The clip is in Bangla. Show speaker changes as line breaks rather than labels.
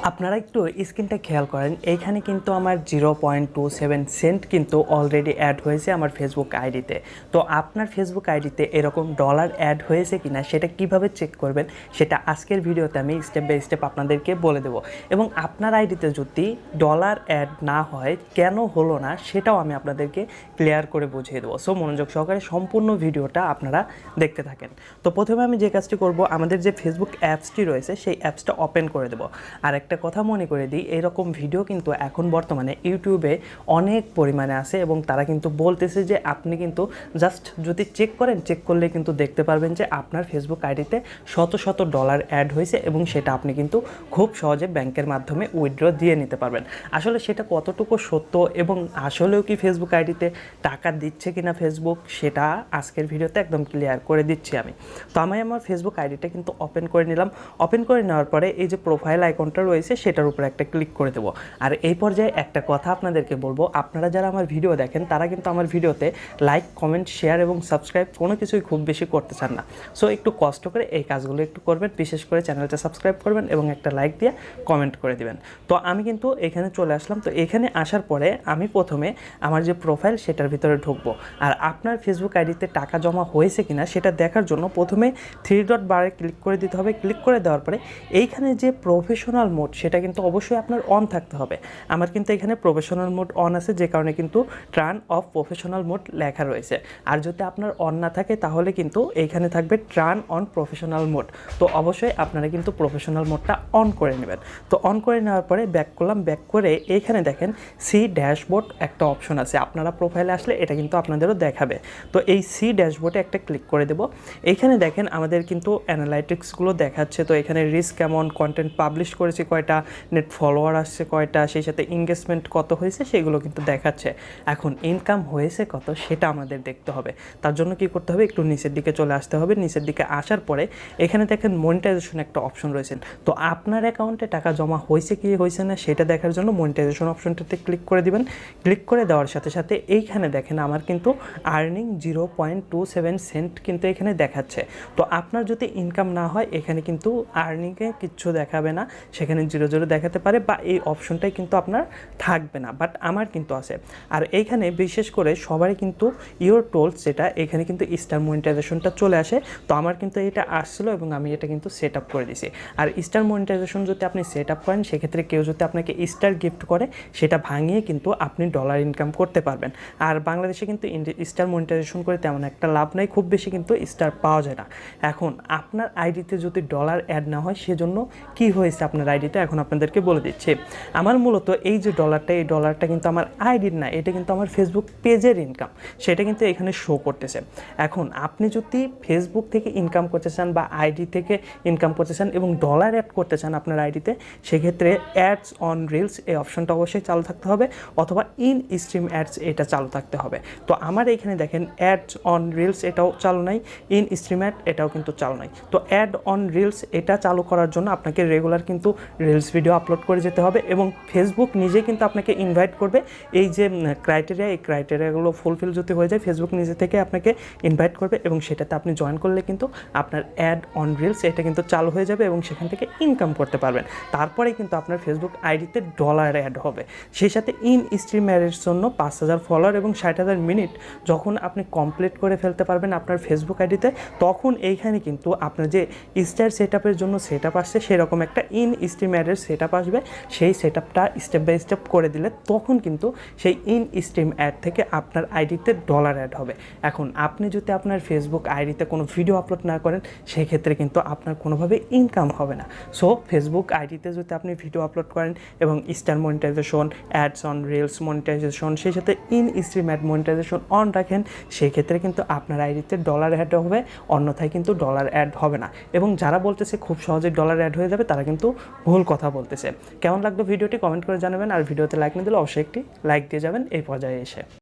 আপনারা একটু স্ক্রিনটা খেয়াল করেন, এইখানে কিন্তু আমার 0.27 সেন্ট কিন্তু অলরেডি অ্যাড হয়েছে আমার ফেসবুক আইডিতে। তো আপনার ফেসবুক আইডিতে এরকম ডলার অ্যাড হয়েছে কিনা সেটা কিভাবে চেক করবেন সেটা আজকের ভিডিওতে আমি স্টেপ বাই স্টেপ আপনাদেরকে বলে দেবো। এবং আপনার আইডিতে যদি ডলার অ্যাড না হয় কেন হলো না সেটাও আমি আপনাদেরকে ক্লিয়ার করে বুঝিয়ে দেবো। সো মনোযোগ সহকারে সম্পূর্ণ ভিডিওটা আপনারা দেখতে থাকেন। তো প্রথমে আমি যে কাজটি করব, আমাদের যে ফেসবুক অ্যাপসটি রয়েছে সেই অ্যাপসটা ওপেন করে দেবো। আর একটা কথা মনে করে দিই, এরকম ভিডিও কিন্তু এখন বর্তমানে ইউটিউবে অনেক পরিমাণে আছে এবং তারা কিন্তু বলতেছে যে আপনি কিন্তু জাস্ট যদি চেক করলে কিন্তু দেখতে পারবেন যে আপনার ফেসবুক আইডিতে শত শত ডলার অ্যাড হয়েছে এবং সেটা আপনি কিন্তু খুব সহজে ব্যাংকের মাধ্যমে উইথড্র দিয়ে নিতে পারবেন। আসলে সেটা কতটুকু সত্য এবং আসলেও কি ফেসবুক আইডিতে টাকা দিচ্ছে কিনা ফেসবুক, সেটা আজকের ভিডিওতে একদম ক্লিয়ার করে দিচ্ছি আমি। তো আমি আমার ফেসবুক আইডিটা কিন্তু ওপেন করে নিলাম। ওপেন করে নেওয়ার পরে এই যে প্রোফাইল আইকনটা রয়েছে সেটার উপরে একটা ক্লিক করে দেবো। আর এই পর্যায়ে একটা কথা আপনাদেরকে বলবো, আপনারা যারা আমার ভিডিও দেখেন তারা কিন্তু আমার ভিডিওতে লাইক, কমেন্ট, শেয়ার এবং সাবস্ক্রাইব কোনো কিছুই খুব বেশি করতে চান না। সো একটু কষ্ট করে এই কাজগুলো একটু করবেন, বিশেষ করে চ্যানেলটা সাবস্ক্রাইব করবেন এবং একটা লাইক দিয়ে কমেন্ট করে দিবেন। তো আমি কিন্তু এখানে চলে আসলাম। তো এখানে আসার পরে আমি প্রথমে আমার যে প্রোফাইল সেটার ভিতরে ঢুকবো। আর আপনার ফেসবুক আইডিতে টাকা জমা হয়েছে কিনা সেটা দেখার জন্য প্রথমে 3 ডট বারে ক্লিক করে দিতে হবে। ক্লিক করে দেওয়ার পরে এইখানে যে প্রফেশনাল মোড সেটা কিন্তু অবশ্যই আপনার অন থাকতে হবে। আমার কিন্তু এখানে প্রফেশনাল মোড অন আছে, যে কারণে কিন্তু টার্ন অফ প্রফেশনাল মোড লেখা রয়েছে। আর যদি আপনার অন না থাকে তাহলে কিন্তু এইখানে থাকবে টার্ন অন প্রফেশনাল মোড। তো অবশ্যই আপনারা কিন্তু প্রফেশনাল মোডটা অন করে নেবেন। তো অন করে নেওয়ার পরে ব্যাক করলাম। ব্যাক করে এইখানে দেখেন সি ড্যাশবোর্ড একটা অপশন আছে, আপনারা প্রোফাইলে আসলে এটা কিন্তু আপনাদেরও দেখাবে। তো এই সি ড্যাশবোর্ডে একটা ক্লিক করে দেব। এইখানে দেখেন আমাদের কিন্তু অ্যানালাইটিক্সগুলো দেখাচ্ছে। তো এখানে রিস্ক কেমন, কন্টেন্ট পাবলিশ করেছে কয়টা, নেট ফলোয়ার আসছে কয়টা, সেই সাথে এঙ্গেজমেন্ট কত হয়েছে সেগুলো কিন্তু দেখাচ্ছে। এখন ইনকাম হয়েছে কত সেটা আমাদের দেখতে হবে। তার জন্য কি করতে হবে, একটু নিচের দিকে চলে আসতে হবে। নিচের দিকে আসার পরে এখানে দেখেন মনিটাইজেশন একটা অপশন রয়েছে। তো আপনার অ্যাকাউন্টে টাকা জমা হয়েছে কি হয়েছে না সেটা দেখার জন্য মনিটাইজেশন অপশনটাতে ক্লিক করে দিবেন। ক্লিক করে দেওয়ার সাথে সাথে এইখানে দেখেন আমার কিন্তু আর্নিং 0.27 সেন্ট কিন্তু এখানে দেখাচ্ছে। তো আপনার যদি ইনকাম না হয় এখানে কিন্তু আর্নিংয়ে কিচ্ছু দেখাবে না, সেখানে 0 দেখাতে পারে বা এই অপশনটাই কিন্তু আপনার থাকবে না, বাট আমার কিন্তু আছে। আর এইখানে বিশেষ করে সবারই কিন্তু ইওর টোলস যেটা, এখানে কিন্তু স্টার মনিটাইজেশনটা চলে আসে। তো আমার কিন্তু এটা আসছিলো এবং আমি এটা কিন্তু সেট আপ করে দিছি। আর স্টার মনিটাইজেশন যদি আপনি সেট আপ করেন সেক্ষেত্রে কেউ যদি আপনাকে স্টার গিফট করে সেটা ভাঙিয়ে কিন্তু আপনি ডলার ইনকাম করতে পারবেন। আর বাংলাদেশে কিন্তু স্টার মনিটাইজেশন করে তেমন একটা লাভ নাই, খুব বেশি কিন্তু স্টার পাওয়া যায় না। এখন আপনার আইডিতে যদি ডলার অ্যাড না হয় সেজন্য কি হয়েছে আপনার আইডিতে এখন আপনাদেরকে বলে দিচ্ছি। আমার মূলত এই যে ডলারটা, এই ডলারটা কিন্তু আমার আইডির না, এটা কিন্তু আমার ফেসবুক পেজের ইনকাম, সেটা কিন্তু এখানে শো করতেছে। এখন আপনি যদি ফেসবুক থেকে ইনকাম করতে চান বা আইডি থেকে ইনকাম করতে চান এবং ডলার অ্যাড করতে চান আপনার আইডিতে, সেক্ষেত্রে অ্যাডস অন রিলস এই অপশনটা অবশ্যই চালু থাকতে হবে, অথবা ইন স্ট্রিম অ্যাডস এটা চালু থাকতে হবে। তো আমার এখানে দেখেন অ্যাডস অন রিলস এটাও চালু নাই, ইন স্ট্রিম অ্যাড এটাও কিন্তু চালু নাই। তো অ্যাড অন রিলস এটা চালু করার জন্য আপনাকে রেগুলার কিন্তু রিলস ভিডিও আপলোড করে যেতে হবে এবং ফেসবুক নিজে কিন্তু আপনাকে ইনভাইট করবে। এই যে ক্রাইটেরিয়া, এই ক্রাইটেরিয়াগুলো ফুলফিল যদি হয়ে যায় ফেসবুক নিজে থেকে আপনাকে ইনভাইট করবে এবং সেটাতে আপনি জয়েন করলে কিন্তু আপনার অ্যাড অন রিলস এটা কিন্তু চালু হয়ে যাবে এবং সেখান থেকে ইনকাম করতে পারবেন। তারপরে কিন্তু আপনার ফেসবুক আইডিতে ডলার অ্যাড হবে। সেই সাথে ইন স্ট্রিম অ্যাডের জন্য 5000 ফলোয়ার এবং 60,000 মিনিট যখন আপনি কমপ্লিট করে ফেলতে পারবেন আপনার ফেসবুক আইডিতে, তখন এইখানে কিন্তু আপনার যে স্টার সেট আপের জন্য সেট আপ আসছে সেরকম একটা ইন স্ট্রিম অ্যাডের সেট আপ আসবে। সেই সেট আপটা স্টেপ বাই স্টেপ করে দিলে তখন কিন্তু সেই ইন স্ট্রিম অ্যাড থেকে আপনার আইডিতে ডলার অ্যাড হবে। এখন আপনি যদি আপনার ফেসবুক আইডিতে কোনো ভিডিও আপলোড না করেন সেক্ষেত্রে কিন্তু আপনার কোনোভাবে ইনকাম হবে না। সো ফেসবুক আইডিতে যদি আপনি ভিডিও আপলোড করেন এবং star monetization, ads on reels monetization, সেই সাথে in stream ad monetization on রাখেন, সেই ক্ষেত্রে কিন্তু আপনার আইডিতে ডলার অ্যাড হবে, অন্যথায় কিন্তু ডলার অ্যাড হবে না। এবং যারা বলতেছে খুব সহজে ডলার অ্যাড হয়ে যাবে তারা কিন্তু ভুল কথা বলতেছে। কেমন লাগলো ভিডিওটি কমেন্ট করে জানাবেন, আর ভিডিওতে লাইক না দিলে অবশ্যই একটি লাইক দিয়ে যাবেন এই পর্যায়ে এসে।